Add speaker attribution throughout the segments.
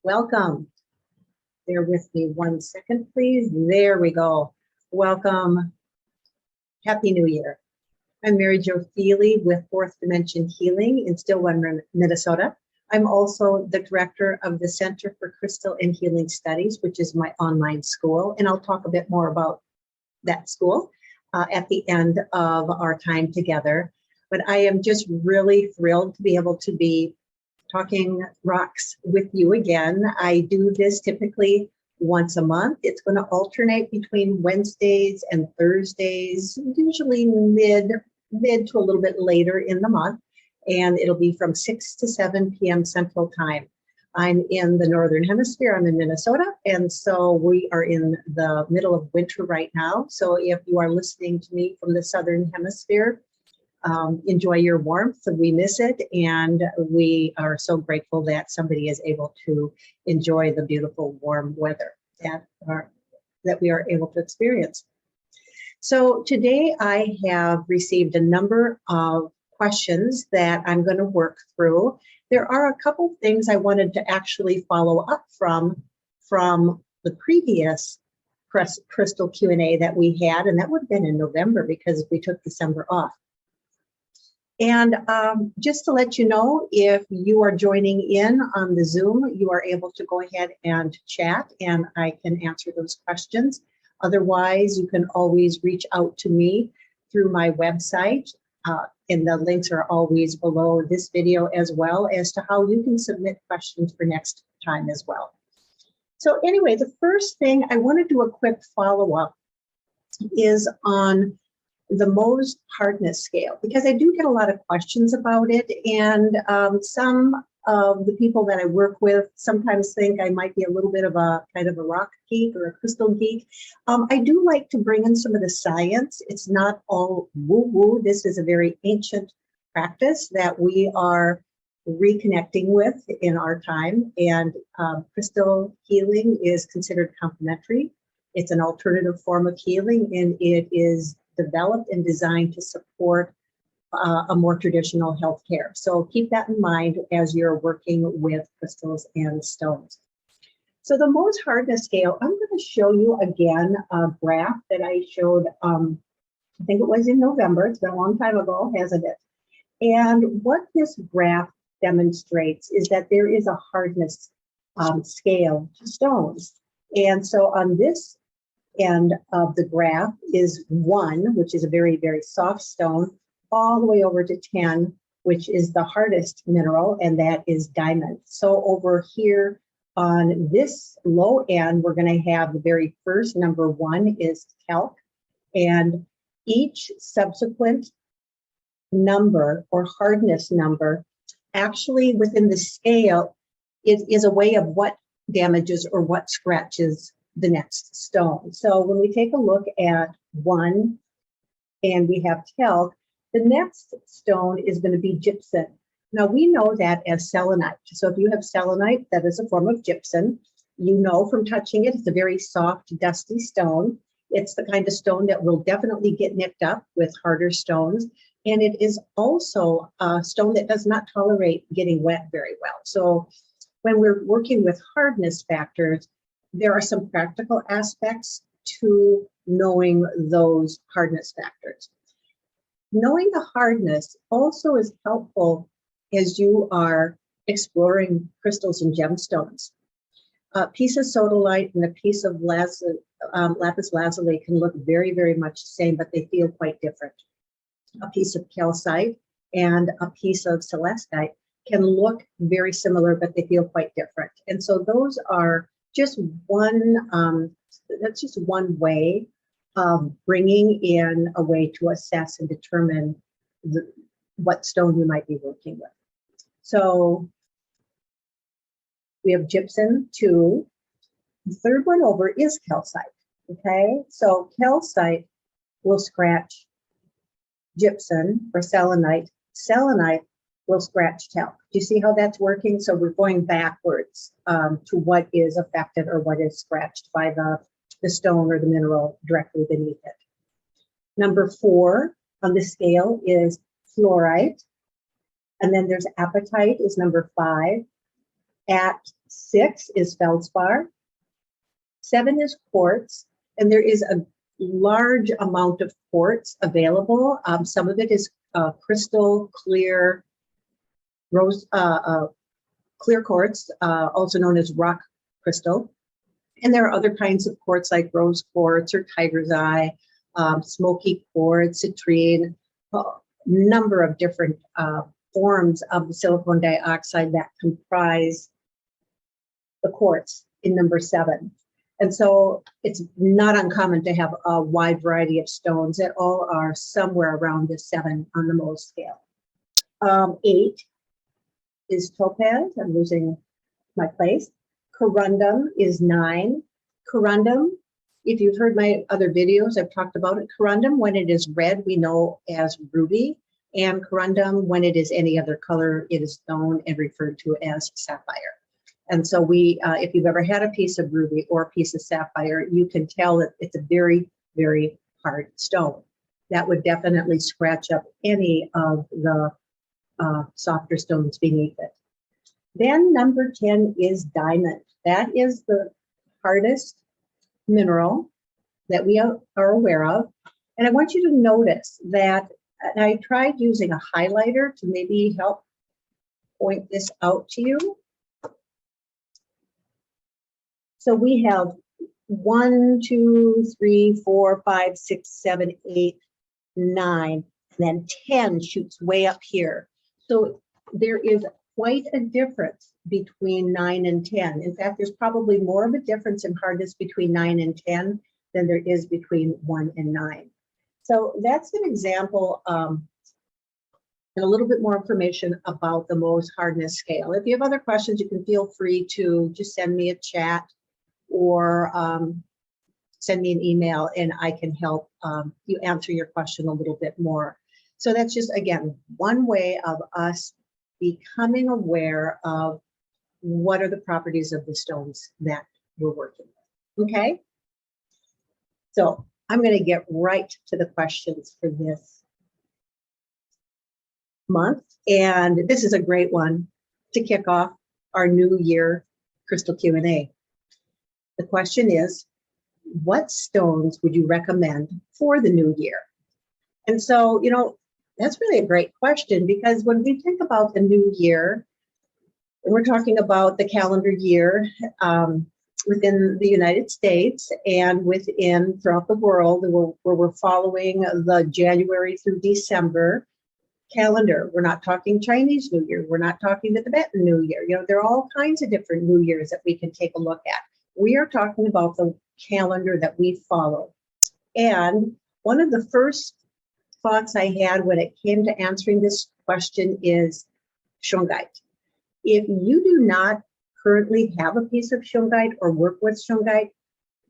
Speaker 1: Welcome. Bear with me 1 second, please. There we go. Welcome. Happy New Year. I'm Mary Jo Feely with Fourth Dimension Healing in Stillwater, Minnesota. I'm also the director of the Center for Crystal and Healing Studies, which is my online school, and I'll talk a bit more about that school at the end of our time together. But I am just really thrilled to be able to be talking rocks with you again. I do this typically once a month. It's going to alternate between Wednesdays and Thursdays, usually mid to a little bit later in the month. And it'll be from 6 to 7 p.m. Central Time. I'm in the Northern Hemisphere. I'm in Minnesota. And so we are in the middle of winter right now. So if you are listening to me from the Southern Hemisphere, enjoy your warmth. We miss it. And we are so grateful that somebody is able to enjoy the beautiful warm weather that we are able to experience. So today I have received a number of questions that I'm going to work through. There are a couple things I wanted to actually follow up from the previous crystal Q&A that we had, and that would have been in November because we took December off. And just to let you know, if you are joining in on the Zoom, you are able to go ahead and chat and I can answer those questions. Otherwise, you can always reach out to me through my website. And the links are always below this video, as well as to how you can submit questions for next time as well. So anyway, the first thing I want to do a quick follow-up is on the Mohs hardness scale, because I do get a lot of questions about it, and some of the people that I work with sometimes think I might be a little bit of a kind of a rock geek or a crystal geek. I do like to bring in some of the science. It's not all woo-woo. This is a very ancient practice that we are reconnecting with in our time, and crystal healing is considered complementary. It's an alternative form of healing, and it is developed and designed to support a more traditional healthcare. So keep that in mind as you're working with crystals and stones. So the Mohs hardness scale, I'm going to show you again a graph that I showed, I think it was in November. It's been a long time ago, hasn't it? And what this graph demonstrates is that there is a hardness scale to stones. And so on this end of the graph is 1, which is a very, very soft stone, all the way over to 10, which is the hardest mineral, and that is diamond. So over here on this low end, we're going to have the very first number 1 is talc, and each subsequent number or hardness number actually within the scale is a way of what damages or what scratches the next stone. So when we take a look at 1 and we have talc, the next stone is going to be gypsum. Now we know that as selenite. So if you have selenite, that is a form of gypsum. You know from touching it, it's a very soft, dusty stone. It's the kind of stone that will definitely get nicked up with harder stones. And it is also a stone that does not tolerate getting wet very well. So when we're working with hardness factors, there are some practical aspects to knowing those hardness factors. Knowing the hardness also is helpful as you are exploring crystals and gemstones. A piece of sodalite and a piece of lapis lazuli can look very, very much the same, but they feel quite different. A piece of calcite and a piece of celestite can look very similar, but they feel quite different. And so those are just that's just one way of bringing in a way to assess and determine what stone you might be working with. So we have gypsum 2. The third one over is calcite, okay? So calcite will scratch gypsum or selenite. Selenite will scratch talc. Do you see how that's working? So we're going backwards to what is affected or what is scratched by the stone or the mineral directly beneath it. Number 4 on the scale is fluorite. And then there's apatite is number 5. At 6 is feldspar, 7 is quartz, and there is a large amount of quartz available. Some of it is crystal clear rose, clear quartz, also known as rock crystal. And there are other kinds of quartz like rose quartz or tiger's eye, smoky quartz, citrine, a number of different forms of the silicon dioxide that comprise the quartz in number 7. And so it's not uncommon to have a wide variety of stones that all are somewhere around the 7 on the Mohs scale. 8 is topaz. I'm losing my place. Corundum is 9. Corundum, if you've heard my other videos, I've talked about it. Corundum, when it is red, we know as ruby. And corundum, when it is any other color, it is known and referred to as sapphire. And so if you've ever had a piece of ruby or a piece of sapphire, you can tell that it's a very, very hard stone. That would definitely scratch up any of the softer stones beneath it. Then number 10 is diamond. That is the hardest mineral that we are aware of. And I want you to notice that, and I tried using a highlighter to maybe help point this out to you. So we have 1, 2, 3, 4, 5, 6, 7, 8, 9, and then 10 shoots way up here. So there is quite a difference between 9 and 10. In fact, there's probably more of a difference in hardness between 9 and 10 than there is between 1 and 9. So that's an example and a little bit more information about the Mohs hardness scale. If you have other questions, you can feel free to just send me a chat or send me an email and I can help you answer your question a little bit more. So that's just, again, one way of us becoming aware of what are the properties of the stones that we're working with, okay? So I'm gonna get right to the questions for this month. And this is a great one to kick off our new year crystal Q&A. The question is, what stones would you recommend for the new year? And so, you know, that's really a great question because when we think about the new year, we're talking about the calendar year within the United States and within throughout the world where we're following the January through December calendar. We're not talking Chinese New Year. We're not talking the Tibetan New Year. You know, there are all kinds of different New Years that we can take a look at. We are talking about the calendar that we follow. And one of the first thoughts I had when it came to answering this question is Shungite. If you do not currently have a piece of Shungite or work with Shungite,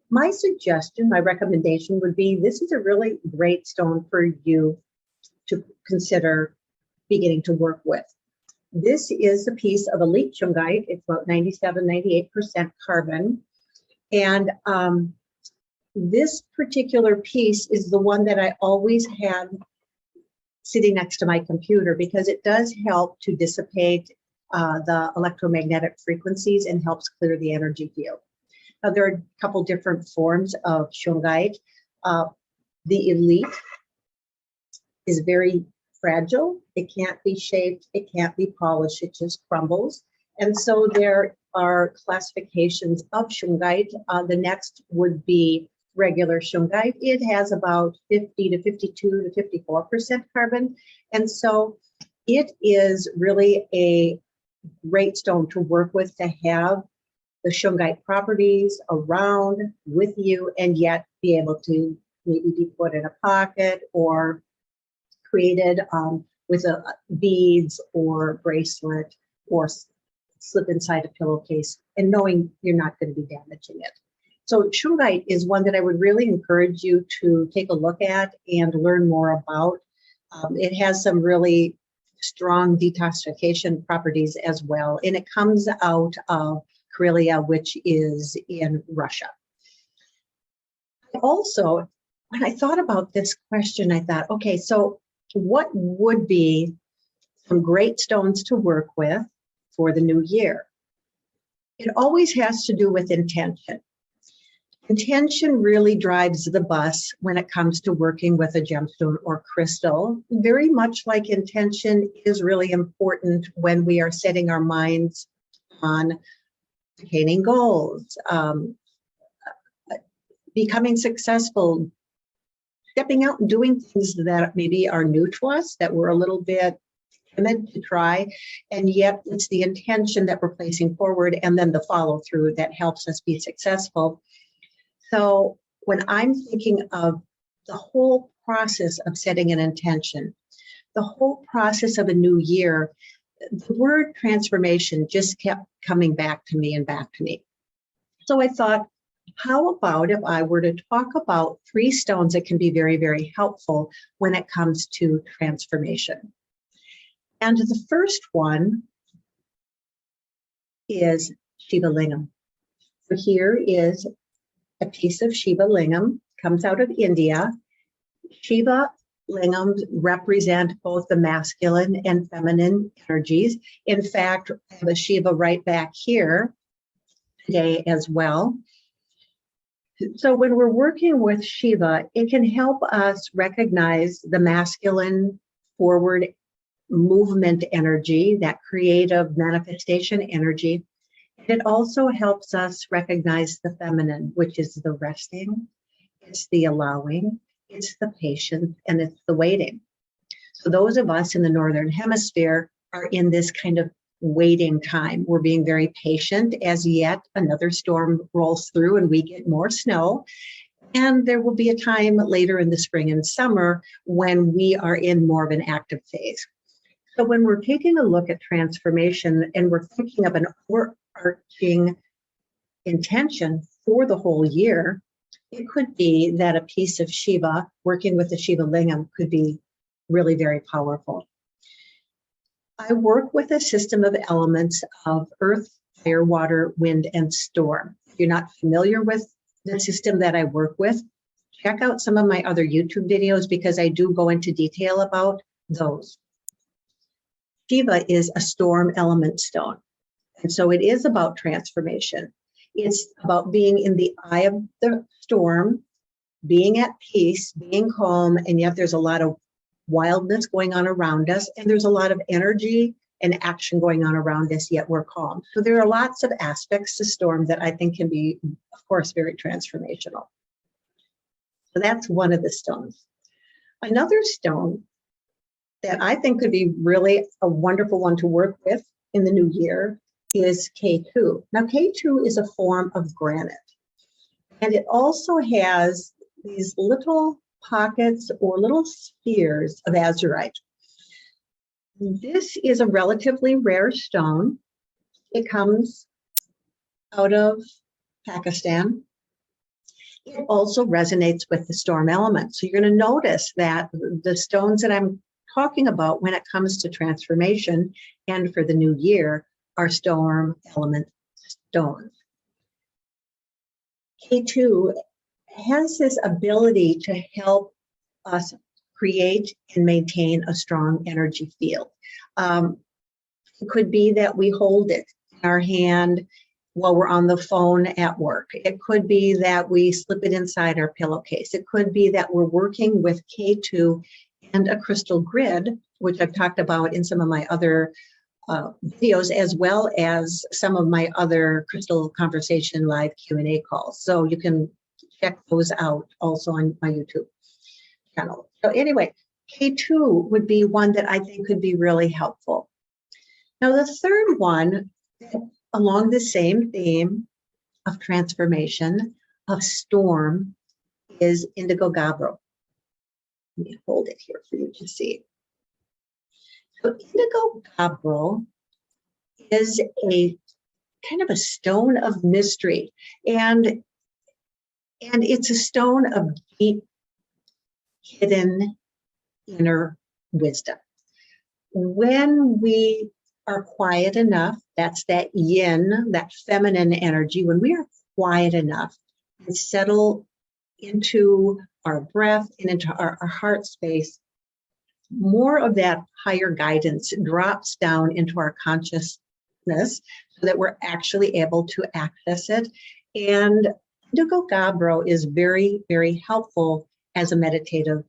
Speaker 1: my suggestion, my recommendation would be this is a really great stone for you to consider beginning to work with. This is a piece of elite Shungite. It's about 97-98% carbon. And this particular piece is the one that I always had sitting next to my computer because it does help to dissipate the electromagnetic frequencies and helps clear the energy field. Now, there are a couple different forms of Shungite. The elite is very fragile. It can't be shaped. It can't be polished. It just crumbles. And so there are classifications of Shungite. The next would be regular Shungite. It has about 50 to 52 to 54% carbon. And so it is really a great stone to work with, to have the Shungite properties around with you and yet be able to maybe be put in a pocket or created with beads or bracelet or slip inside a pillowcase and knowing you're not going to be damaging it. So Shungite is one that I would really encourage you to take a look at and learn more about. It has some really strong detoxification properties as well, and it comes out of Karelia, which is in Russia. Also, when I thought about this question, I thought, okay, so what would be some great stones to work with for the new year? It always has to do with intention. Intention really drives the bus when it comes to working with a gemstone or crystal, very much like intention is really important when we are setting our minds on attaining goals, becoming successful, stepping out and doing things that maybe are new to us, that we're a little bit timid to try, and yet it's the intention that we're placing forward and then the follow through that helps us be successful. So when I'm thinking of the whole process of setting an intention, the whole process of a new year, the word transformation just kept coming back to me and back to me. So I thought, how about if I were to talk about 3 stones that can be very, very helpful when it comes to transformation? And the first one is Shiva Lingam. So here is a piece of Shiva Lingam, comes out of India. Shiva Lingams represent both the masculine and feminine energies. In fact, I have a Shiva right back here today as well. So when we're working with Shiva, it can help us recognize the masculine forward movement energy, that creative manifestation energy. It also helps us recognize the feminine, which is the resting, it's the allowing, it's the patience, and it's the waiting. So those of us in the Northern Hemisphere are in this kind of waiting time. We're being very patient as yet another storm rolls through and we get more snow. And there will be a time later in the spring and summer when we are in more of an active phase. So when we're taking a look at transformation and we're thinking of an overarching intention for the whole year, it could be that a piece of Shiva, working with the Shiva Lingam, could be really very powerful. I work with a system of elements of earth, fire, water, wind, and storm. If you're not familiar with the system that I work with, check out some of my other YouTube videos because I do go into detail about those. Shiva is a storm element stone. And so it is about transformation. It's about being in the eye of the storm, being at peace, being calm, and yet there's a lot of wildness going on around us, and there's a lot of energy and action going on around us, yet we're calm. So there are lots of aspects to storm that I think can be, of course, very transformational. So that's one of the stones. Another stone that I think could be really a wonderful one to work with in the new year is K2. Now, K2 is a form of granite, and it also has these little pockets or little spheres of azurite. This is a relatively rare stone. It comes out of Pakistan. It also resonates with the storm element. So you're going to notice that the stones that I'm talking about when it comes to transformation and for the new year are storm element stones. K2 has this ability to help us create and maintain a strong energy field. It could be that we hold it in our hand while we're on the phone at work. It could be that we slip it inside our pillowcase. It could be that we're working with K2 and a crystal grid, which I've talked about in some of my other videos, as well as some of my other Crystal Conversation live Q&A calls. So you can check those out also on my YouTube channel. So anyway, K2 would be one that I think could be really helpful. Now, the third one, along the same theme of transformation, of storm, is indigo gabbro. Let me hold it here for you to see. So indigo gabbro is a kind of a stone of mystery, and it's a stone of deep, hidden inner wisdom. When we are quiet enough, that's that yin, that feminine energy, when we are quiet enough and settle into our breath and into our heart space, more of that higher guidance drops down into our consciousness so that we're actually able to access it. And indigo gabbro is very, very helpful as a meditative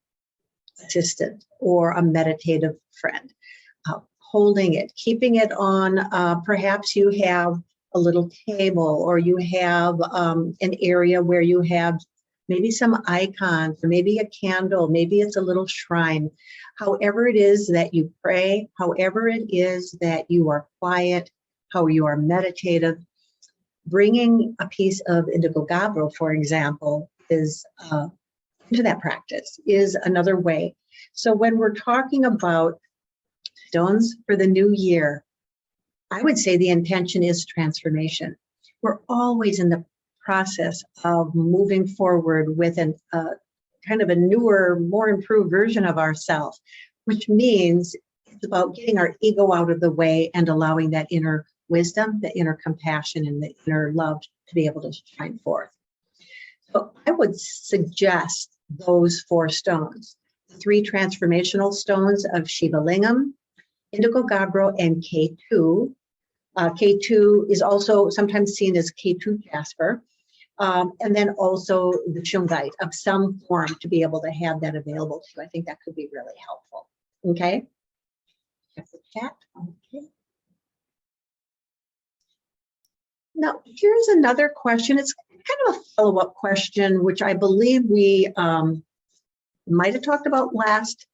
Speaker 1: assistant or a meditative friend. Holding it, keeping it on, perhaps you have a little table, or you have an area where you have maybe some icons, or maybe a candle, maybe it's a little shrine. However it is that you pray, however it is that you are quiet, how you are meditative, bringing a piece of indigo gabbro, for example, is into that practice is another way. So when we're talking about stones for the new year, I would say the intention is transformation. We're always in the process of moving forward with an kind of a newer, more improved version of ourselves, which means it's about getting our ego out of the way and allowing that inner wisdom, the inner compassion, and the inner love to be able to shine forth. So I would suggest those 4 stones, the 3 transformational stones of Shiva Lingam, indigo gabbro, and K2. K2 is also sometimes seen as K2 jasper, and then also the Shungite of some form to be able to have that available to you. I think that could be really helpful. Okay. Check the chat. Okay. Now, here's another question. It's kind of a follow-up question, which I believe we might have talked about last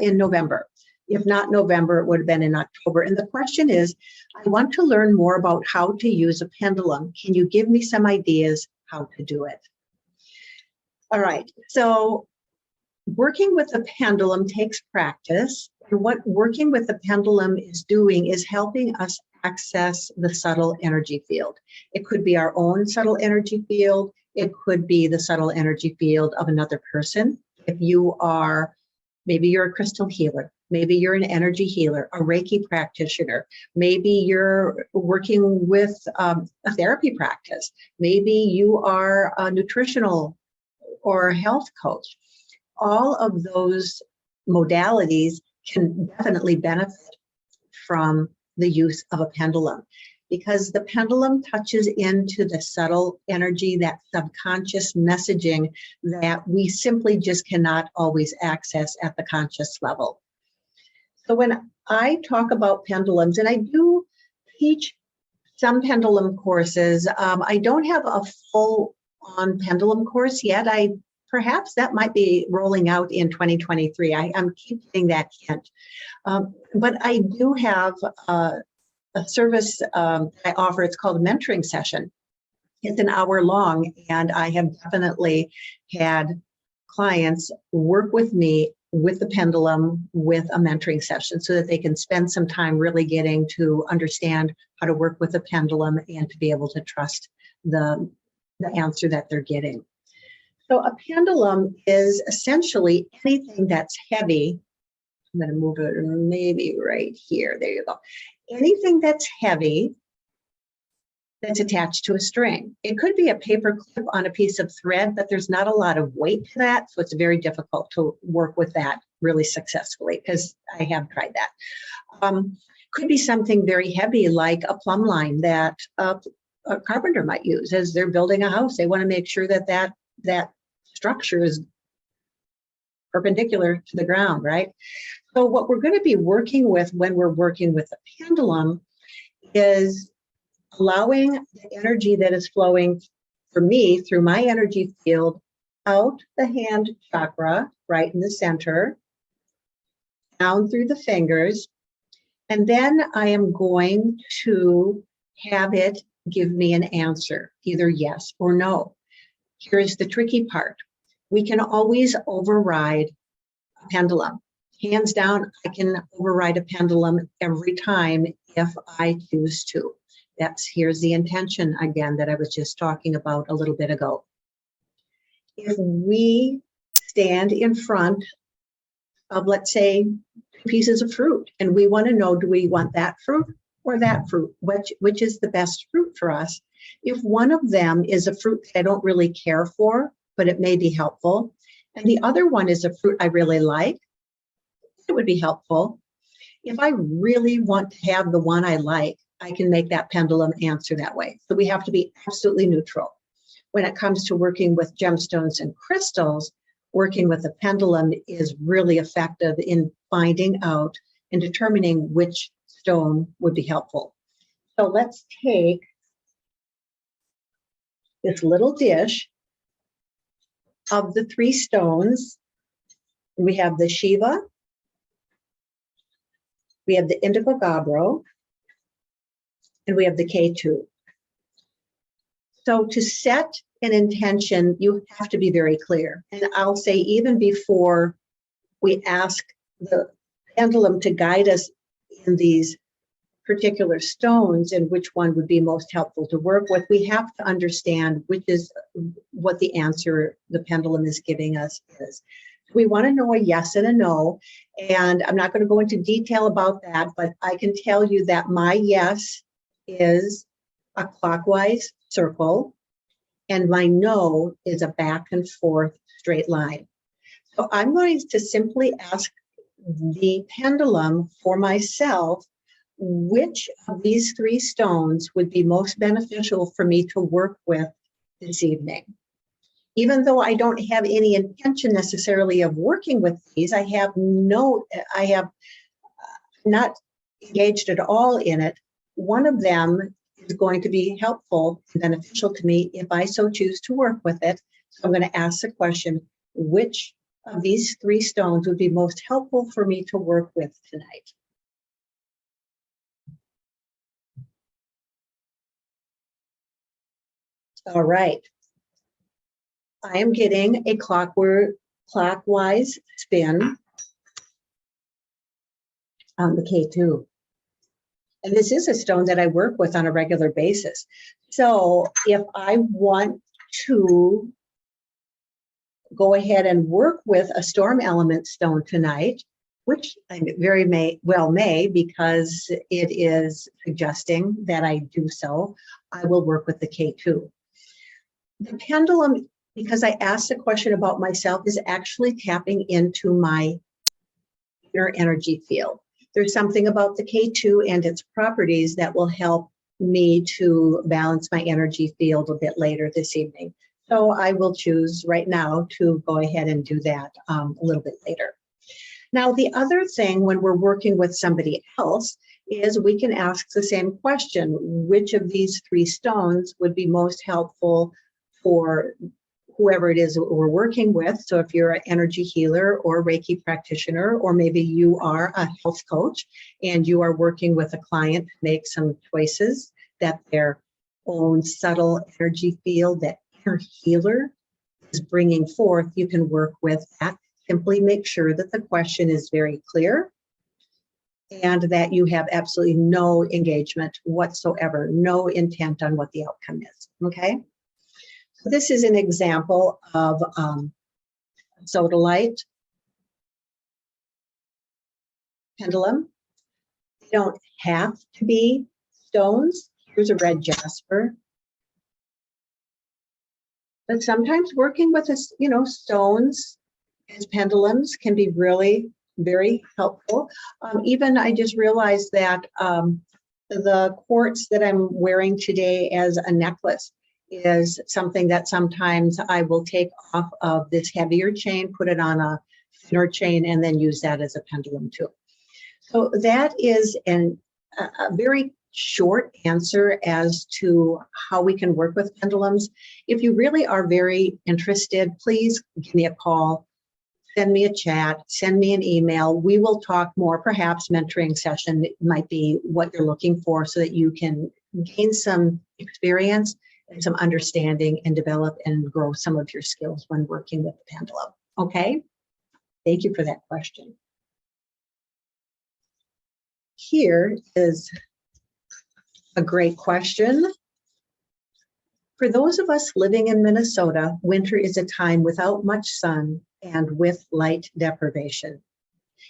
Speaker 1: in November. If not November, it would have been in October. And the question is, I want to learn more about how to use a pendulum. Can you give me some ideas how to do it? All right, so working with a pendulum takes practice. And what working with the pendulum is doing is helping us access the subtle energy field. It could be our own subtle energy field. It could be the subtle energy field of another person. If you are, maybe you're a crystal healer, maybe you're an energy healer, a Reiki practitioner, maybe you're working with a therapy practice, maybe you are a nutritional or health coach. All of those modalities can definitely benefit from the use of a pendulum, because the pendulum touches into the subtle energy, that subconscious messaging that we simply just cannot always access at the conscious level. So when I talk about pendulums, and I do teach some pendulum courses, I don't have a full-on pendulum course yet. Perhaps that might be rolling out in 2023. I'm keeping that hint. But I do have a service I offer. It's called a mentoring session. It's an hour long, and I have definitely had clients work with me with the pendulum with a mentoring session so that they can spend some time really getting to understand how to work with the pendulum and to be able to trust the answer that they're getting. So a pendulum is essentially anything that's heavy. I'm going to move it maybe right here. There you go. Anything that's heavy that's attached to a string. It could be a paper clip on a piece of thread, but there's not a lot of weight to that, so it's very difficult to work with that really successfully, because I have tried that. Could be something very heavy like a plumb line that a carpenter might use as they're building a house. They want to make sure that that structure is perpendicular to the ground, right? So what we're going to be working with when we're working with a pendulum is allowing the energy that is flowing for me through my energy field out the hand chakra, right in the center, down through the fingers, and then I am going to have it give me an answer, either yes or no. Here's the tricky part. We can always override a pendulum. Hands down, I can override a pendulum every time if I choose to. Here's the intention again that I was just talking about a little bit ago. If we stand in front of, let's say, pieces of fruit, and we want to know, do we want that fruit or that fruit? Which is the best fruit for us? If one of them is a fruit that I don't really care for, but it may be helpful, and the other one is a fruit I really like, it would be helpful. If I really want to have the one I like, I can make that pendulum answer that way. So we have to be absolutely neutral. When it comes to working with gemstones and crystals, working with a pendulum is really effective in finding out and determining which stone would be helpful. So let's take this little dish of the 3 stones. We have the Shiva, we have the Indigo Gabbro, and we have the K2. So to set an intention, you have to be very clear. And I'll say even before we ask the pendulum to guide us in these particular stones and which one would be most helpful to work with, we have to understand which is what the answer the pendulum is giving us is. We want to know a yes and a no, and I'm not going to go into detail about that, but I can tell you that my yes is a clockwise circle, and my no is a back and forth straight line. So I'm going to simply ask the pendulum for myself, which of these 3 stones would be most beneficial for me to work with this evening. Even though I don't have any intention necessarily of working with these, I have not engaged at all in it. One of them is going to be helpful and beneficial to me if I so choose to work with it. So I'm going to ask the question, which of these 3 stones would be most helpful for me to work with tonight? All right. I am getting a clockwise spin on the K2. And this is a stone that I work with on a regular basis. So if I want to go ahead and work with a storm element stone tonight, which I very well may, because it is suggesting that I do so, I will work with the K2. The pendulum, because I asked the question about myself, is actually tapping into my inner energy field. There's something about the K2 and its properties that will help me to balance my energy field a bit later this evening. So I will choose right now to go ahead and do that a little bit later. Now, the other thing when we're working with somebody else is we can ask the same question: which of these 3 stones would be most helpful for whoever it is that we're working with? So if you're an energy healer or a Reiki practitioner, or maybe you are a health coach and you are working with a client to make some choices that their own subtle energy field, that inner healer is bringing forth, you can work with that. Simply make sure that the question is very clear and that you have absolutely no engagement whatsoever, no intent on what the outcome is, okay? So this is an example of sodalite pendulum. They don't have to be stones. Here's a red jasper. But sometimes working with, stones as pendulums can be really very helpful. Even I just realized that the quartz that I'm wearing today as a necklace is something that sometimes I will take off of this heavier chain, put it on a thinner chain, and then use that as a pendulum too. So that is a very short answer as to how we can work with pendulums. If you really are very interested, please give me a call, send me a chat, send me an email. We will talk more. Perhaps mentoring session might be what you're looking for so that you can gain some experience and some understanding and develop and grow some of your skills when working with the pendulum. Okay? Thank you for that question. Here is a great question. For those of us living in Minnesota, winter is a time without much sun and with light deprivation.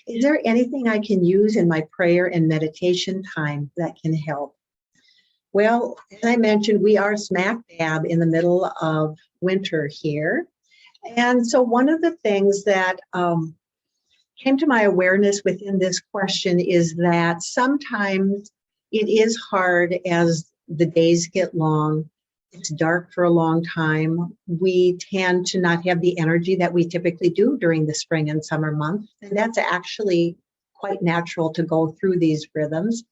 Speaker 1: Is there anything I can use in my prayer and meditation time that can help? Well, as I mentioned, we are smack dab in the middle of winter here. And so one of the things that came to my awareness within this question is that sometimes It is hard as the days get long. It's dark for a long time. We tend to not have the energy that we typically do during the spring and summer months. And that's actually quite natural to go through these rhythms.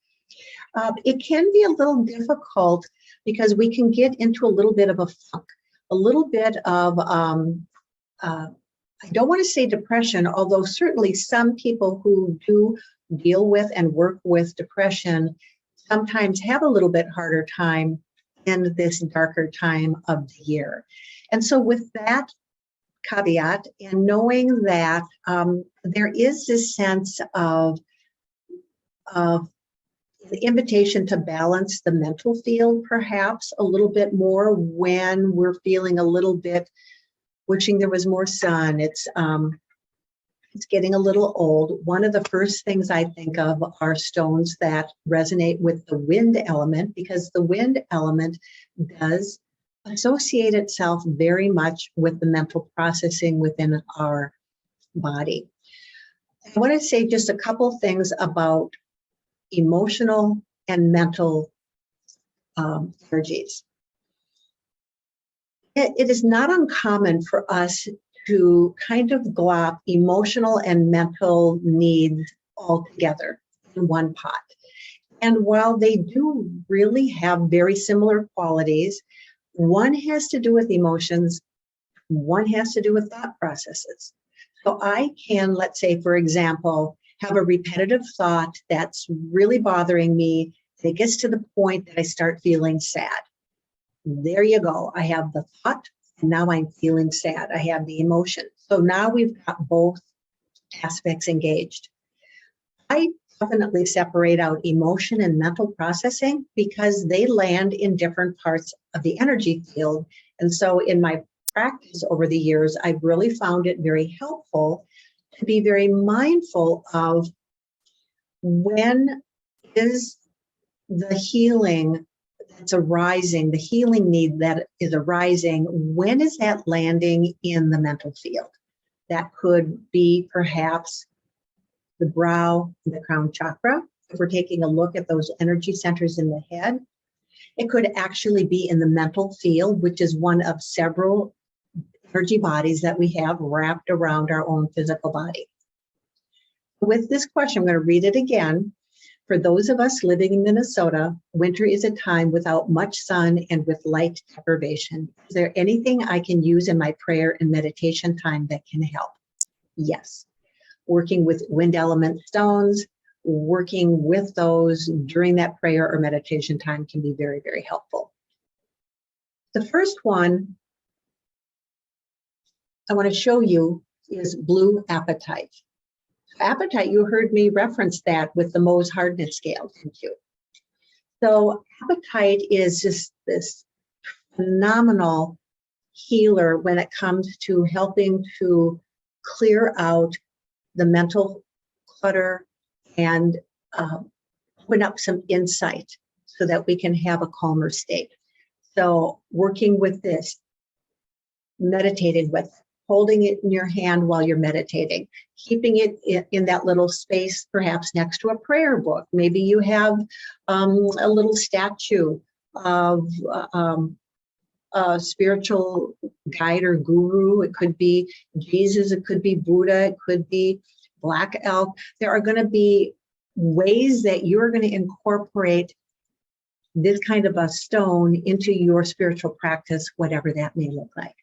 Speaker 1: It can be a little difficult because we can get into a little bit of a funk, a little bit of, I don't want to say depression, although certainly some people who do deal with and work with depression sometimes have a little bit harder time in this darker time of the year. And so with that caveat and knowing that there is this sense of the invitation to balance the mental field perhaps a little bit more when we're feeling a little bit wishing there was more sun. It's getting a little old. One of the first things I think of are stones that resonate with the wind element, because the wind element does associate itself very much with the mental processing within our body. I want to say just a couple things about emotional and mental energies. It is not uncommon for us to kind of glop emotional and mental needs all together in one pot. And while they do really have very similar qualities, one has to do with emotions, one has to do with thought processes. So I can, let's say, for example, have a repetitive thought that's really bothering me. And it gets to the point that I start feeling sad. There you go. I have the thought, and now I'm feeling sad. I have the emotion. So now we've got both aspects engaged. I definitely separate out emotion and mental processing because they land in different parts of the energy field. And so in my practice over the years, I've really found it very helpful to be very mindful of when is the healing that's arising, the healing need that is arising, when is that landing in the mental field? That could be perhaps the brow and the crown chakra. If we're taking a look at those energy centers in the head, it could actually be in the mental field, which is one of several energy bodies that we have wrapped around our own physical body. With this question, I'm going to read it again. For those of us living in Minnesota, winter is a time without much sun and with light deprivation. Is there anything I can use in my prayer and meditation time that can help? Yes. Working with wind element stones, working with those during that prayer or meditation time can be very, very helpful. The first one I want to show you is blue apatite. Apatite, you heard me reference that with the Mohs hardness scale, didn't you? So apatite is just this phenomenal healer when it comes to helping to clear out the mental clutter and open up some insight so that we can have a calmer state. So working with this, meditating with, holding it in your hand while you're meditating, keeping it in that little space, perhaps next to a prayer book. Maybe you have a little statue of a spiritual guide or guru. It could be Jesus, it could be Buddha, it could be Black Elk. There are going to be ways that you're going to incorporate this kind of a stone into your spiritual practice, whatever that may look like.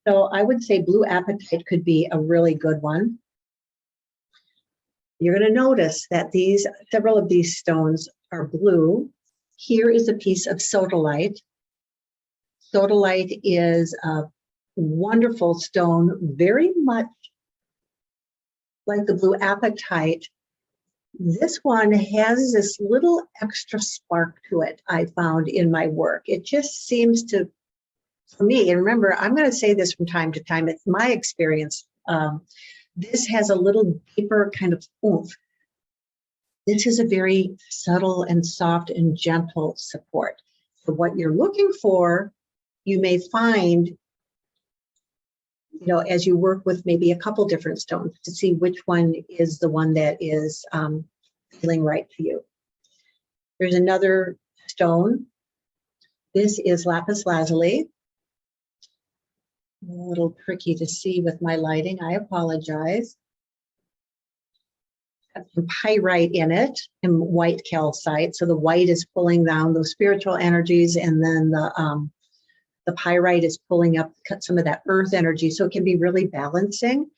Speaker 1: So I would say blue apatite could be a really good one. You're going to notice that several of these stones are blue. Here is a piece of sodalite. Sodalite is a wonderful stone, very much like the blue apatite. This one has this little extra spark to it, I found in my work. It just seems to, for me, and remember, I'm going to say this from time to time, it's my experience. This has a little deeper kind of oomph. This is a very subtle and soft and gentle support. So what you're looking for, you may find, as you work with maybe a couple different stones to see which one is the one that is feeling right to you. There's another stone. This is lapis lazuli. A little tricky to see with my lighting. I apologize. Got some pyrite in it and white calcite. So the white is pulling down those spiritual energies, and then the pyrite is pulling up some of that earth energy. So it can be really balancing.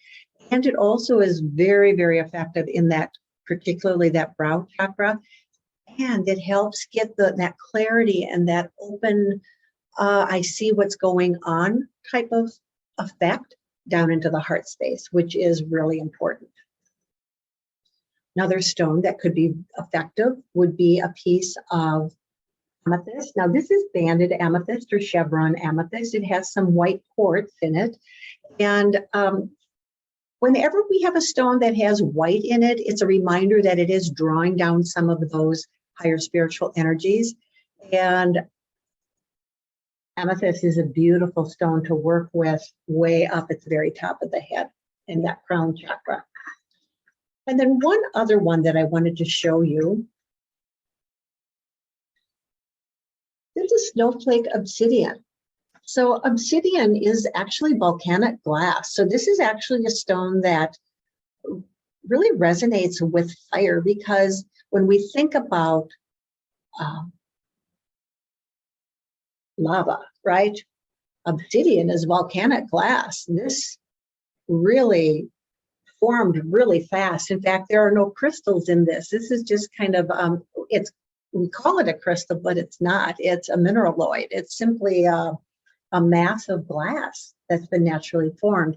Speaker 1: And it also is very, very effective in that, particularly that brow chakra. And it helps get that clarity and that open, I see what's going on type of effect down into the heart space, which is really important. Another stone that could be effective would be a piece of amethyst. Now, this is banded amethyst or chevron amethyst. It has some white quartz in it. And whenever we have a stone that has white in it, it's a reminder that it is drawing down some of those higher spiritual energies. And amethyst is a beautiful stone to work with way up at the very top of the head in that crown chakra. And then one other one that I wanted to show you. This is snowflake obsidian. So obsidian is actually volcanic glass. So this is actually a stone that really resonates with fire, because when we think about lava, right? Obsidian is volcanic glass. This really formed really fast. In fact, there are no crystals in this. This is just kind of, we call it a crystal, but it's not. It's a mineraloid. It's simply a mass of glass that's been naturally formed.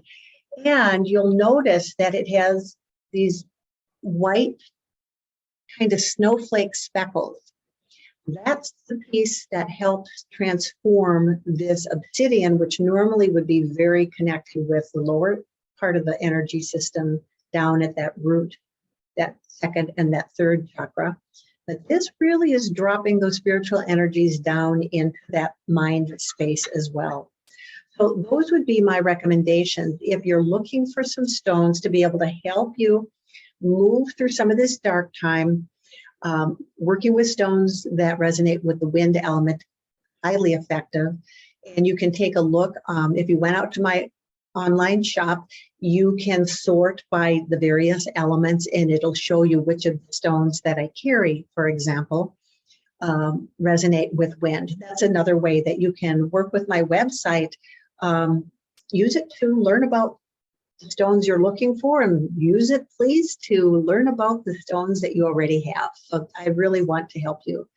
Speaker 1: And you'll notice that it has these white kind of snowflake speckles. That's the piece that helps transform this obsidian, which normally would be very connected with the lower part of the energy system down at that root, that second and that third chakra. But this really is dropping those spiritual energies down into that mind space as well. So those would be my recommendations. If you're looking for some stones to be able to help you move through some of this dark time, working with stones that resonate with the wind element, highly effective. And you can take a look. If you went out to my online shop, you can sort by the various elements, and it'll show you which of the stones that I carry, for example, resonate with wind. That's another way that you can work with my website. Use it to learn about the stones you're looking for, and use it, please, to learn about the stones that you already have. So I really want to help you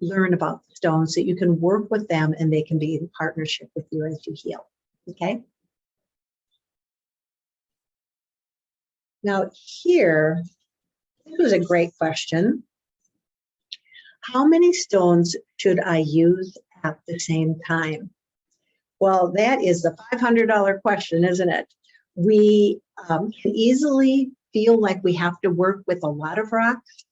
Speaker 1: learn about the stones so you can work with them and they can be in partnership with you as you heal. Okay? Now here, this was a great question. How many stones should I use at the same time? Well, that is the $500 question, isn't it? We can easily feel like we have to work with a lot of rocks.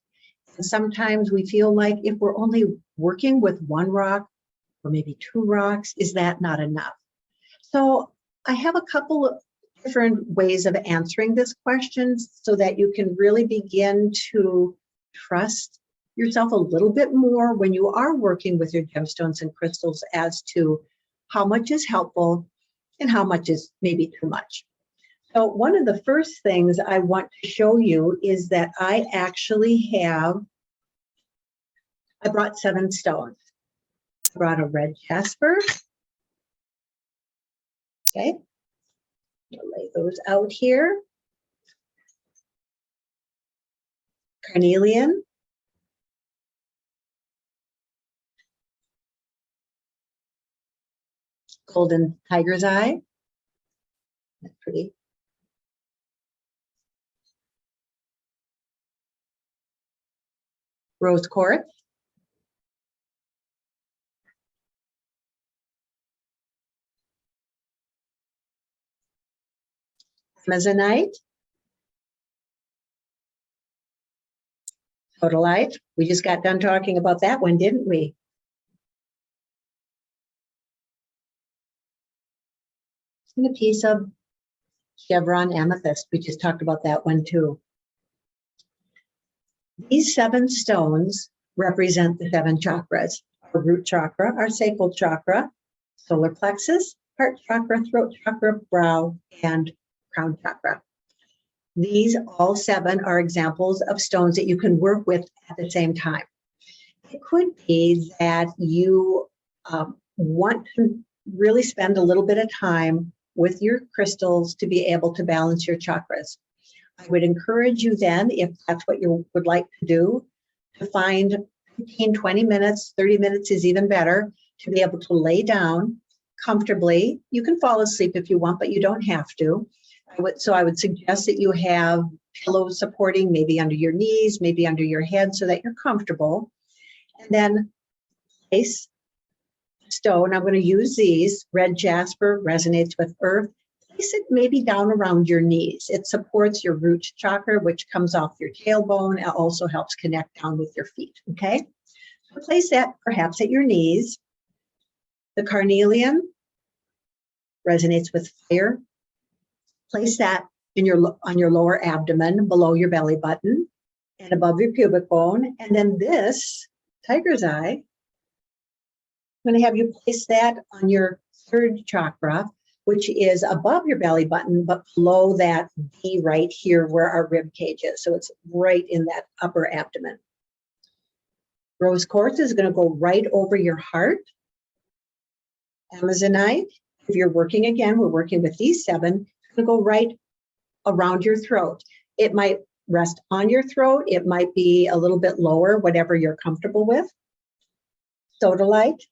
Speaker 1: And sometimes we feel like if we're only working with one rock or maybe two rocks, is that not enough? So I have a couple of different ways of answering this question so that you can really begin to trust yourself a little bit more when you are working with your gemstones and crystals as to how much is helpful and how much is maybe too much. So one of the first things I want to show you is that I actually I brought 7 stones. I brought a red jasper. Okay. I'll lay those out here. Carnelian. Golden tiger's eye. That's pretty. Rose quartz. Amazonite. Sodalite. We just got done talking about that one, didn't we? And a piece of chevron amethyst. We just talked about that one too. These 7 stones represent the 7 chakras: our root chakra, our sacral chakra, solar plexus, heart chakra, throat chakra, brow, and crown chakra. These all 7 are examples of stones that you can work with at the same time. It could be that you want to really spend a little bit of time with your crystals to be able to balance your chakras. I would encourage you then, if that's what you would like to do, to find 15, 20 minutes, 30 minutes is even better, to be able to lay down comfortably. You can fall asleep if you want, but you don't have to. I would suggest that you have pillows supporting, maybe under your knees, maybe under your head, so that you're comfortable. And then place stone. I'm going to use these. Red jasper resonates with earth. Place it maybe down around your knees. It supports your root chakra, which comes off your tailbone. It also helps connect down with your feet. Okay, so place that perhaps at your knees. The carnelian resonates with fire. Place that on your lower abdomen, below your belly button, and above your pubic bone. And then this tiger's eye, I'm going to have you place that on your 3rd chakra, which is above your belly button, but below that V right here where our rib cage is. So it's right in that upper abdomen. Rose quartz is going to go right over your heart. Amazonite, if you're working again, we're working with these 7, it's going to go right around your throat. It might rest on your throat. It might be a little bit lower, whatever you're comfortable with. Sodalite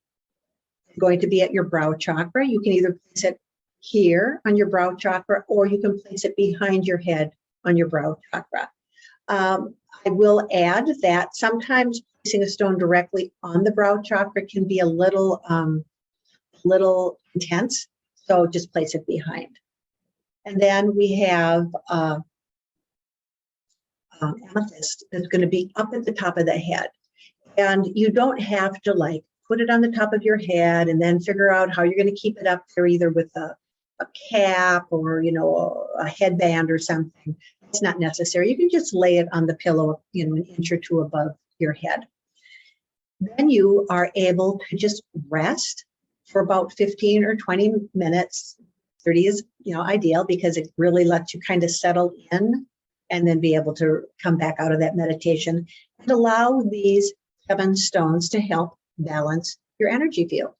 Speaker 1: is going to be at your brow chakra. You can either place it here on your brow chakra, or you can place it behind your head on your brow chakra. I will add that sometimes placing a stone directly on the brow chakra can be a little intense, so just place it behind. And then we have amethyst that's going to be up at the top of the head. And you don't have to like put it on the top of your head and then figure out how you're going to keep it up there, either with a cap or, you know, a headband or something. It's not necessary. You can just lay it on the pillow, you know, an inch or 2 above your head. Then you are able to just rest for about 15 or 20 minutes. 30 is, you know, ideal because it really lets you kind of settle in and then be able to come back out of that meditation and allow these 7 stones to help balance your energy field.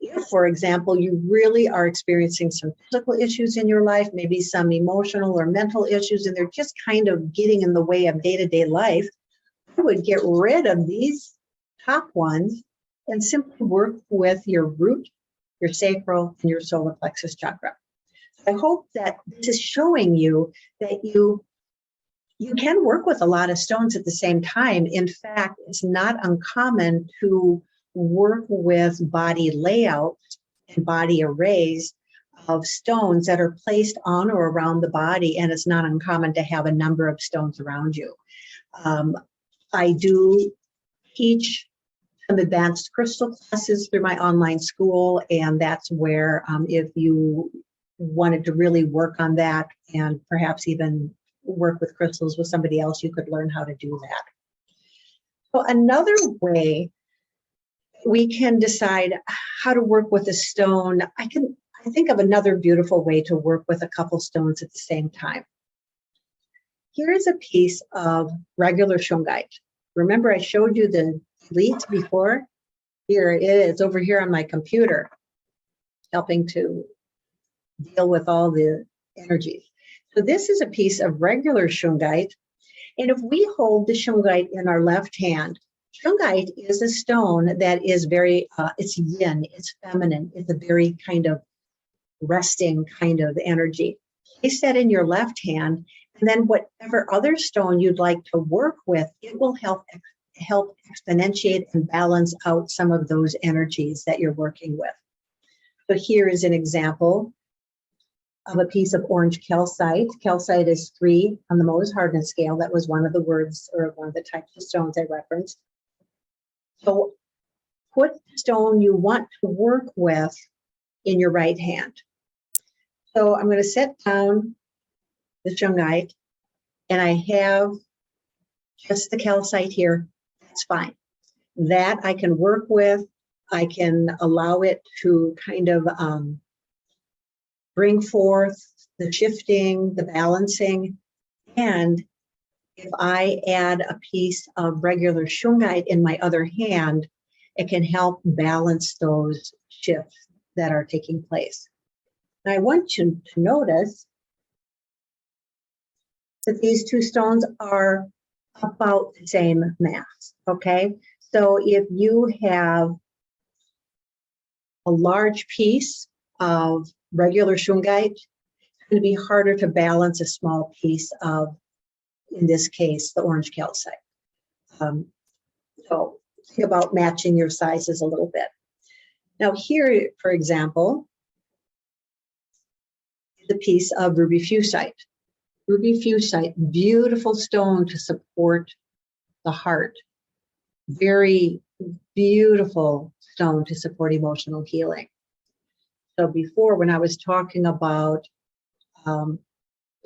Speaker 1: If, for example, you really are experiencing some physical issues in your life, maybe some emotional or mental issues, and they're just kind of getting in the way of day-to-day life, I would get rid of these top ones and simply work with your root, your sacral, and your solar plexus chakra. I hope that this is showing you that you can work with a lot of stones at the same time. In fact, it's not uncommon to work with body layouts and body arrays of stones that are placed on or around the body, and it's not uncommon to have a number of stones around you. I do teach some advanced crystal classes through my online school, and that's where if you wanted to really work on that and perhaps even work with crystals with somebody else, you could learn how to do that. So another way we can decide how to work with a stone, I think of another beautiful way to work with a couple stones at the same time. Here is a piece of regular Shungite. Remember I showed you the leads before? Here it is over here on my computer, helping to deal with all the energies. So this is a piece of regular Shungite. And if we hold the Shungite in our left hand, Shungite is a stone that is very, it's yin, it's feminine, it's a very kind of resting kind of energy. Place that in your left hand, and then whatever other stone you'd like to work with, it will help exponentiate and balance out some of those energies that you're working with. So here is an example of a piece of orange calcite. Calcite is 3 on the Mohs hardness scale. That was one of the words or one of the types of stones I referenced. So put the stone you want to work with in your right hand. So I'm going to set down the Shungite, and I have just the calcite here. That's fine. That I can work with. I can allow it to kind of bring forth the shifting, the balancing. And if I add a piece of regular Shungite in my other hand, it can help balance those shifts that are taking place. And I want you to notice that these two stones are about the same mass, okay? So if you have a large piece of regular Shungite, it's going to be harder to balance a small piece of, in this case, the orange calcite. So think about matching your sizes a little bit. Now here, for example, is a piece of ruby fusite. Ruby fusite, beautiful stone to support the heart. Very beautiful stone to support emotional healing. So before, when I was talking about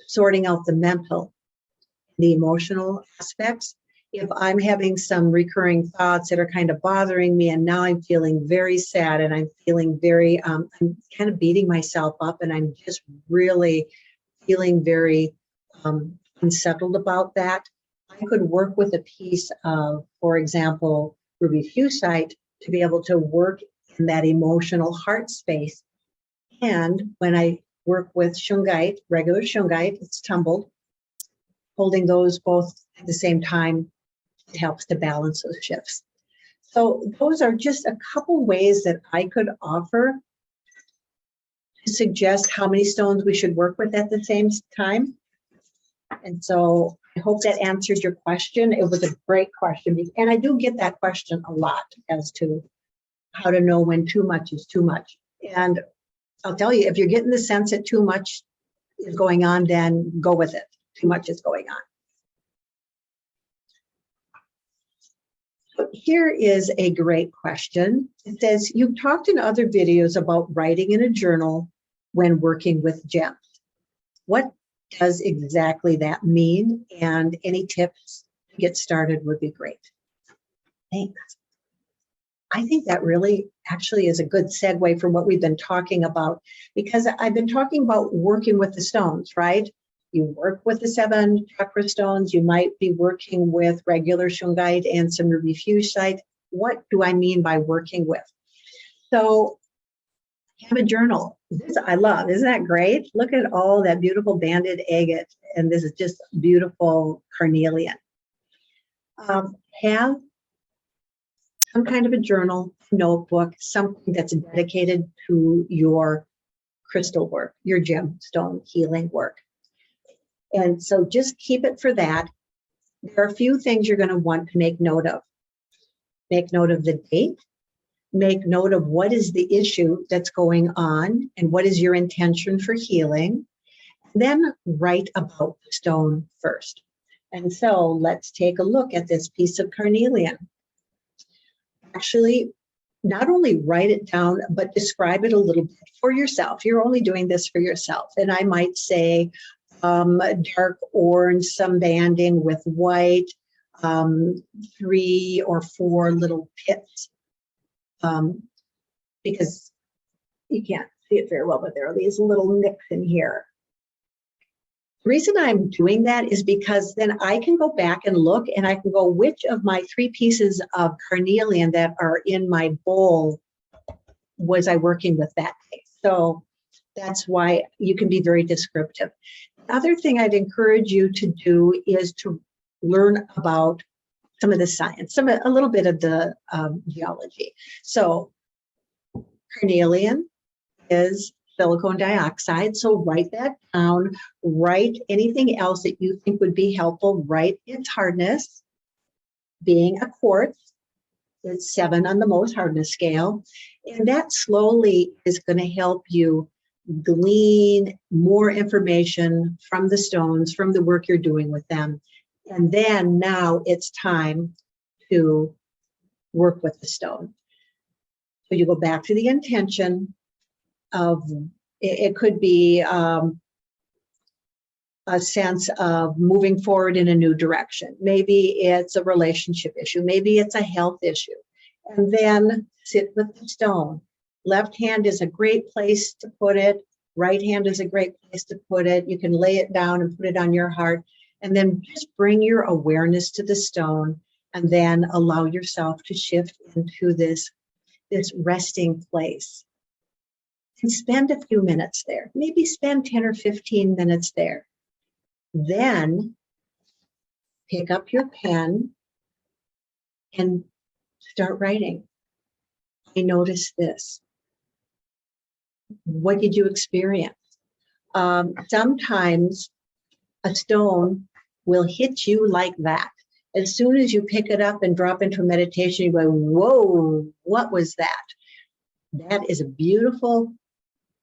Speaker 1: sorting out the mental, the emotional aspects, if I'm having some recurring thoughts that are kind of bothering me, and now I'm feeling very sad and I'm feeling very, I'm kind of beating myself up, and I'm just really feeling very unsettled about that, I could work with a piece of, for example, ruby fusite to be able to work in that emotional heart space. And when I work with Shungite, regular Shungite, it's tumbled, holding those both at the same time, it helps to balance those shifts. So those are just a couple ways that I could offer to suggest how many stones we should work with at the same time. And so I hope that answered your question. It was a great question. And I do get that question a lot as to how to know when too much is too much. And I'll tell you, if you're getting the sense that too much is going on, then go with it. Too much is going on. So here is a great question. It says, you've talked in other videos about writing in a journal when working with gems. What does exactly that mean? And any tips to get started would be great. Thanks. I think that really actually is a good segue for what we've been talking about, because I've been talking about working with the stones, right? You work with the 7 chakra stones, you might be working with regular Shungite and some ruby fusite. What do I mean by working with? So have a journal. This I love. Isn't that great? Look at all that beautiful banded agate, and this is just beautiful carnelian. Have some kind of a journal, notebook, something that's dedicated to your crystal work, your gemstone healing work. And so just keep it for that. There are a few things you're going to want to make note of. Make note of the date. Make note of what is the issue that's going on and what is your intention for healing. Then write about the stone first. And so let's take a look at this piece of carnelian. Actually, not only write it down, but describe it a little bit for yourself. You're only doing this for yourself. And I might say dark orange, some banding with white, 3 or 4 little pits. Because you can't see it very well, but there are these little nicks in here. The reason I'm doing that is because then I can go back and look, and I can go, which of my 3 pieces of carnelian that are in my bowl was I working with that day? So that's why you can be very descriptive. The other thing I'd encourage you to do is to learn about some of the science, a little bit of the geology. So carnelian is silicon dioxide, so write that down. Write anything else that you think would be helpful. Write its hardness. Being a quartz, it's 7 on the most hardness scale, and that slowly is going to help you glean more information from the stones, from the work you're doing with them. And then now it's time to work with the stone. So you go back to the intention of, it could be a sense of moving forward in a new direction. Maybe it's a relationship issue. Maybe it's a health issue. And then sit with the stone. Left hand is a great place to put it. Right hand is a great place to put it. You can lay it down and put it on your heart. And then just bring your awareness to the stone and then allow yourself to shift into this resting place. And spend a few minutes there. Maybe spend 10 or 15 minutes there. Then pick up your pen and start writing. I noticed this. What did you experience? Sometimes a stone will hit you like that. As soon as you pick it up and drop into meditation, you go, whoa, what was that? That is a beautiful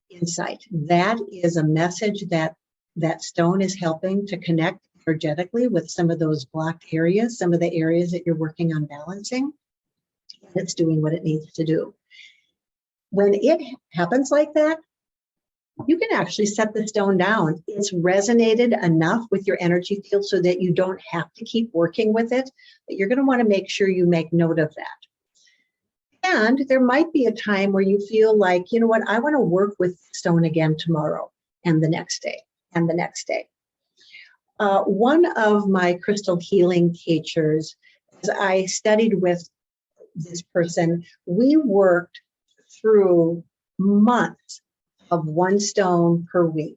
Speaker 1: insight. That is a message that that stone is helping to connect energetically with some of those blocked areas, some of the areas that you're working on balancing. It's doing what it needs to do. When it happens like that, you can actually set the stone down. It's resonated enough with your energy field so that you don't have to keep working with it, but you're going to want to make sure you make note of that. And there might be a time where you feel like, you know what, I want to work with stone again tomorrow and the next day and the next day. One of my crystal healing teachers, as I studied with this person, we worked through months of one stone per week,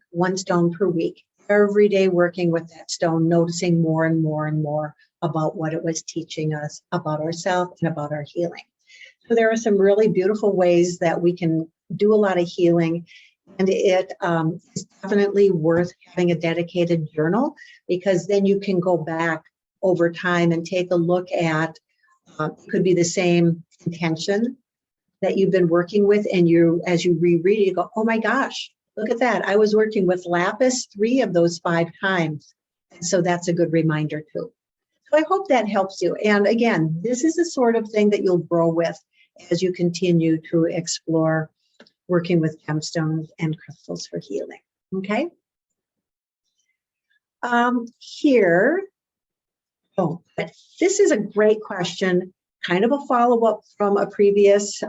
Speaker 1: every day working with that stone, noticing more and more and more about what it was teaching us about ourselves and about our healing. So there are some really beautiful ways that we can do a lot of healing, and it is definitely worth having a dedicated journal, because then you can go back over time and take a look at, it could be the same intention that you've been working with, and you, as you reread it, you go, oh my gosh, look at that. I was working with lapis 3 of those 5 times. And so that's a good reminder too. So I hope that helps you. And again, this is the sort of thing that you'll grow with as you continue to explore working with gemstones and crystals for healing. Okay. This is a great question. Kind of a follow-up from a previous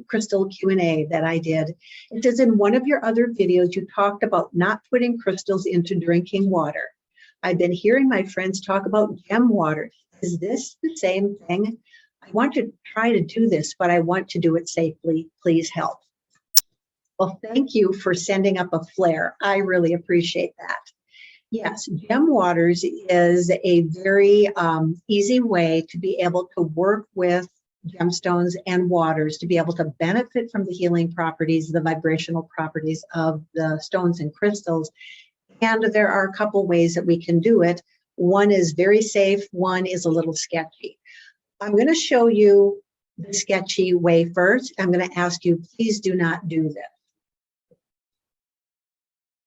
Speaker 1: crystal Q&A that I did. It says, in one of your other videos, you talked about not putting crystals into drinking water. I've been hearing my friends talk about gem water. Is this the same thing? I want to try to do this, but I want to do it safely. Please help. Well, thank you for sending up a flare. I really appreciate that. Yes, gem waters is a very easy way to be able to work with gemstones and waters, to be able to benefit from the healing properties, the vibrational properties of the stones and crystals. And there are a couple ways that we can do it. One is very safe, one is a little sketchy. I'm going to show you the sketchy way first. I'm going to ask you, please do not do this.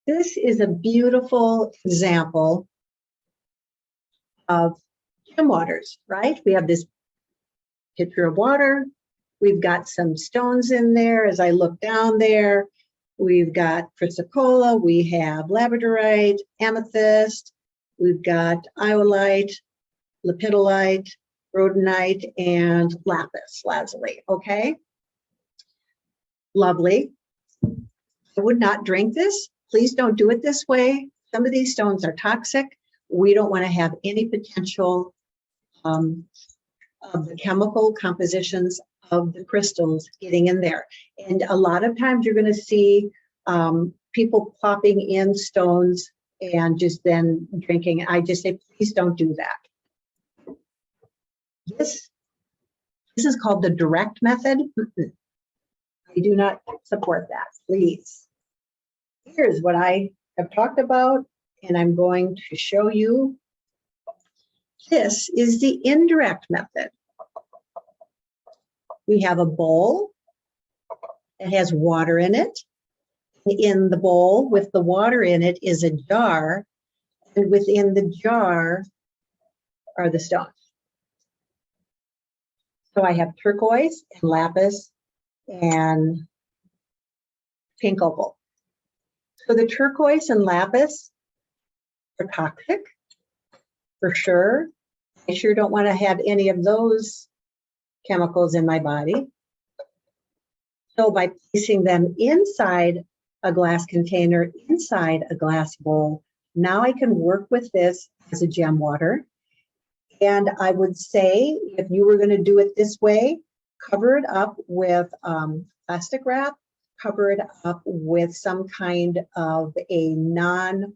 Speaker 1: This is a beautiful example of gem waters, right? We have this pitcher of water. We've got some stones in there. As I look down there, we've got chrysocolla, we have labradorite, amethyst, we've got iolite, lepidolite, rhodonite, and lapis lazuli, okay? Lovely. I would not drink this. Please don't do it this way. Some of these stones are toxic. We don't want to have any potential of the chemical compositions of the crystals getting in there. And a lot of times you're going to see people plopping in stones and just then drinking. I just say, please don't do that. This is called the direct method. I do not support that, please. Here's what I have talked about, and I'm going to show you. This is the indirect method. We have a bowl that has water in it. In the bowl with the water in it is a jar, and within the jar are the stones. So I have turquoise and lapis and pink opal. So the turquoise and lapis They're toxic, for sure. I sure don't want to have any of those chemicals in my body. So by placing them inside a glass container, inside a glass bowl, now I can work with this as a gem water. And I would say, if you were going to do it this way, cover it up with plastic wrap, cover it up with some kind of a non-toxic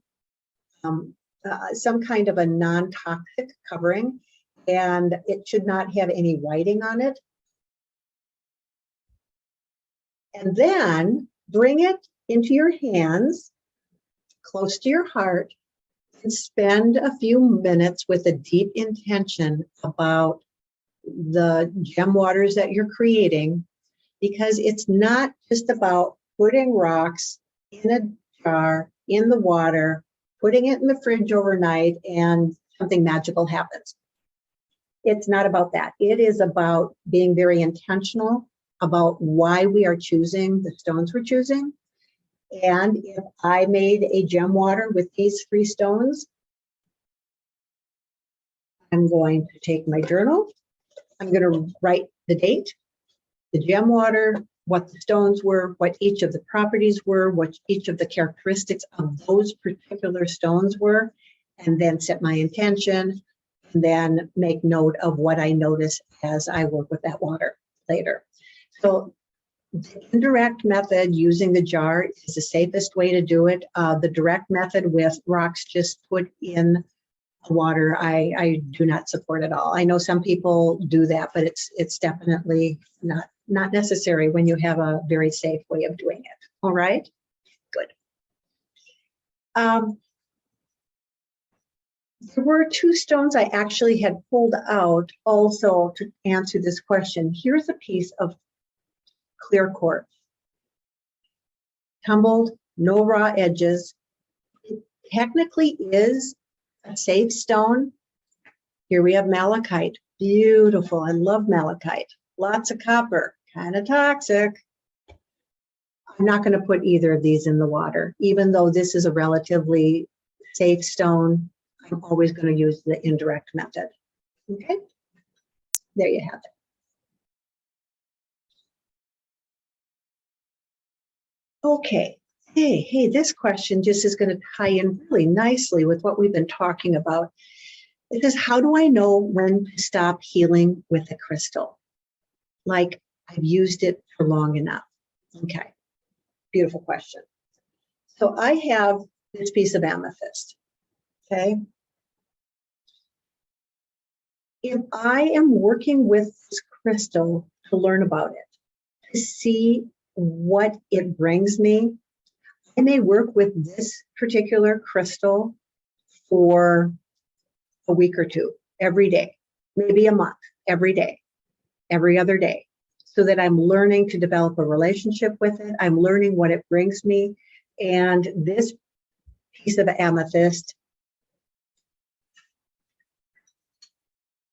Speaker 1: covering, and it should not have any writing on it. And then bring it into your hands, close to your heart, and spend a few minutes with a deep intention about the gem waters that you're creating, because it's not just about putting rocks in a jar, in the water, putting it in the fridge overnight, and something magical happens. It's not about that. It is about being very intentional about why we are choosing the stones we're choosing. And if I made a gem water with these 3 stones, I'm going to take my journal. I'm going to write the date, the gem water, what the stones were, what each of the properties were, what each of the characteristics of those particular stones were, and then set my intention, and then make note of what I notice as I work with that water later. So the indirect method using the jar is the safest way to do it. The direct method with rocks just put in water, I do not support at all. I know some people do that, but it's definitely not necessary when you have a very safe way of doing it. All right, good. There were 2 stones I actually had pulled out also to answer this question. Here's a piece of clear quartz, tumbled, no raw edges. It technically is a safe stone. Here we have malachite, beautiful. I love malachite. Lots of copper, kind of toxic. I'm not going to put either of these in the water, even though this is a relatively safe stone. I'm always going to use the indirect method. Okay, there you have it. Okay, hey, this question just is going to tie in really nicely with what we've been talking about. It says, how do I know when to stop healing with a crystal? Like, I've used it for long enough. Okay, beautiful question. So I have this piece of amethyst, okay? If I am working with this crystal to learn about it, to see what it brings me, I may work with this particular crystal for a week or 2, every day, maybe a month, every day, every other day, so that I'm learning to develop a relationship with it. I'm learning what it brings me. And this piece of amethyst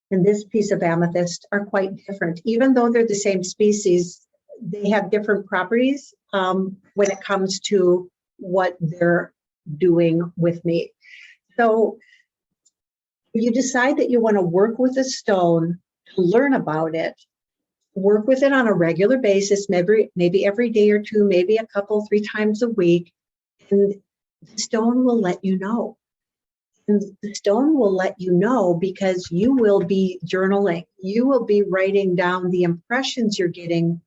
Speaker 1: and this piece of amethyst are quite different. Even though they're the same species, they have different properties when it comes to what they're doing with me. So if you decide that you want to work with a stone to learn about it, work with it on a regular basis, maybe every day or 2, maybe a couple, 3 times a week, and the stone will let you know. And the stone will let you know because you will be journaling. You will be writing down the impressions you're getting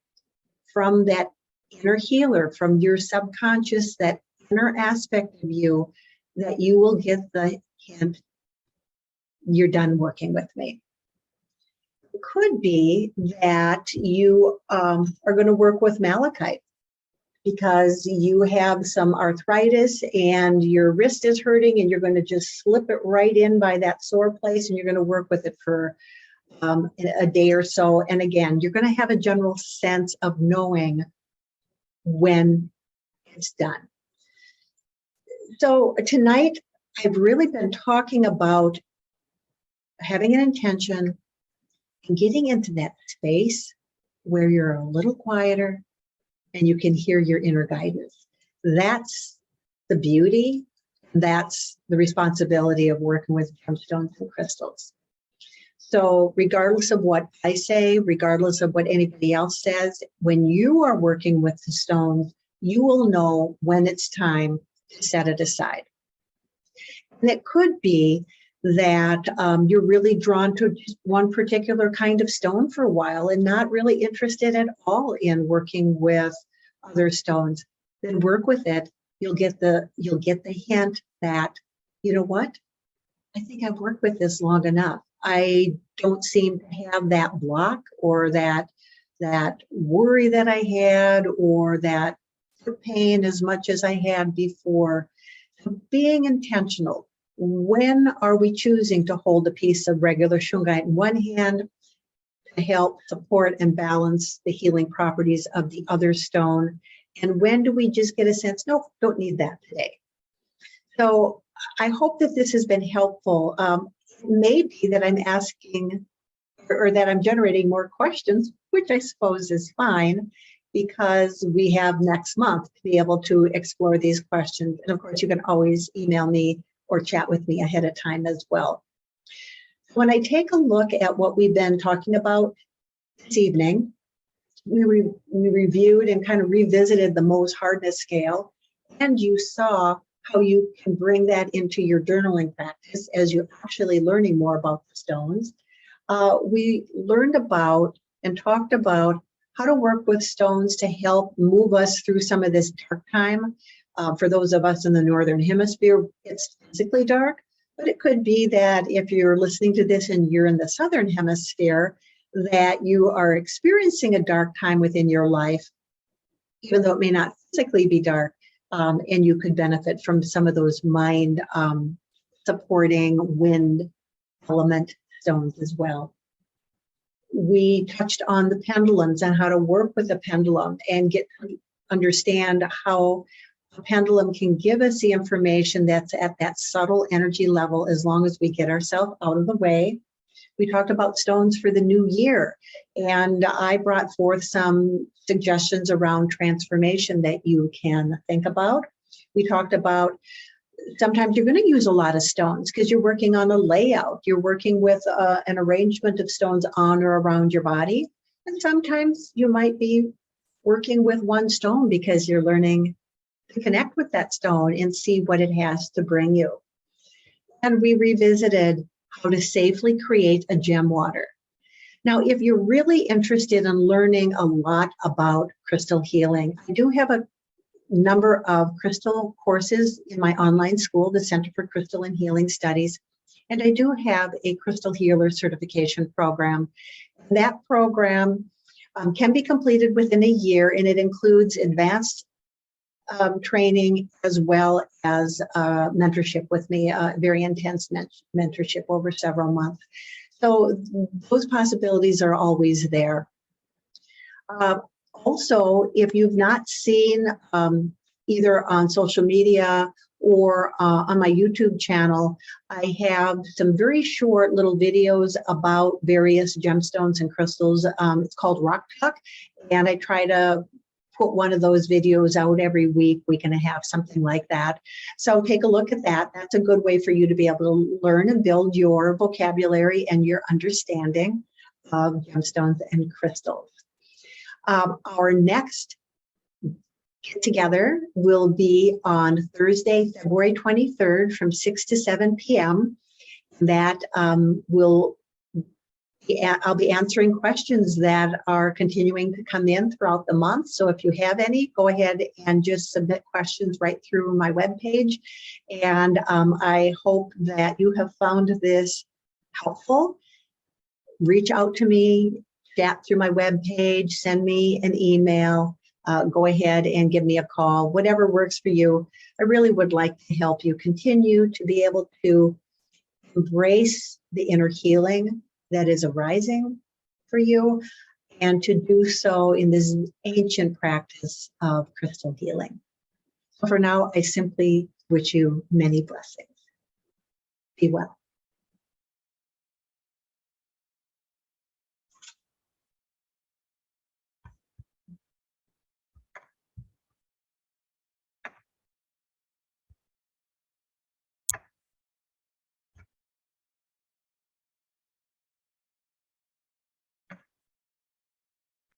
Speaker 1: from that inner healer, from your subconscious, that inner aspect of you, that you will get the hint, you're done working with me. It could be that you are going to work with malachite because you have some arthritis and your wrist is hurting, and you're going to just slip it right in by that sore place, and you're going to work with it for a day or so. And again, you're going to have a general sense of knowing when it's done. So tonight, I've really been talking about having an intention and getting into that space where you're a little quieter and you can hear your inner guidance. That's the beauty That's the responsibility of working with gemstones and crystals. So regardless of what I say, regardless of what anybody else says, when you are working with the stones, you will know when it's time to set it aside. And it could be that you're really drawn to just one particular kind of stone for a while and not really interested at all in working with other stones. Then work with it. You'll get the hint that, you know what? I think I've worked with this long enough. I don't seem to have that block or that worry that I had or that pain as much as I had before. So being intentional. When are we choosing to hold a piece of regular Shungite in one hand to help support and balance the healing properties of the other stone? And when do we just get a sense, no, don't need that today? So I hope that this has been helpful. It may be that I'm asking or that I'm generating more questions, which I suppose is fine, because we have next month to be able to explore these questions. And of course, you can always email me or chat with me ahead of time as well. When I take a look at what we've been talking about this evening, we reviewed and kind of revisited the Mohs hardness scale, and you saw how you can bring that into your journaling practice as you're actually learning more about the stones. We learned about and talked about how to work with stones to help move us through some of this dark time. For those of us in the Northern Hemisphere, it's physically dark, but it could be that if you're listening to this and you're in the Southern Hemisphere, that you are experiencing a dark time within your life, even though it may not physically be dark. And you could benefit from some of those mind supporting wind element stones as well. We touched on the pendulums and how to work with a pendulum and get to understand how a pendulum can give us the information that's at that subtle energy level as long as we get ourselves out of the way. We talked about stones for the new year, and I brought forth some suggestions around transformation that you can think about. We talked about sometimes you're going to use a lot of stones because you're working on a layout. You're working with an arrangement of stones on or around your body. And sometimes you might be working with one stone because you're learning to connect with that stone and see what it has to bring you. And we revisited how to safely create a gem water. Now, if you're really interested in learning a lot about crystal healing, I do have a number of crystal courses in my online school, the Center for Crystal and Healing Studies, and I do have a crystal healer certification program. That program can be completed within a year, and it includes advanced training as well as mentorship with me, very intense mentorship over several months. So those possibilities are always there. Also, if you've not seen either on social media or on my YouTube channel, I have some very short little videos about various gemstones and crystals. It's called Rock Talk, and I try to put one of those videos out every week and a half, something like that. So take a look at that. That's a good way for you to be able to learn and build your vocabulary and your understanding of gemstones and crystals. Our next get together will be on Thursday, February 23rd from 6 to 7 p.m. That I'll be answering questions that are continuing to come in throughout the month. So if you have any, go ahead and just submit questions right through my webpage. And I hope that you have found this helpful. Reach out to me, chat through my webpage, send me an email, go ahead and give me a call, whatever works for you. I really would like to help you continue to be able to embrace the inner healing that is arising for you, and to do so in this ancient practice of crystal healing. So for now, I simply wish you many blessings. Be well.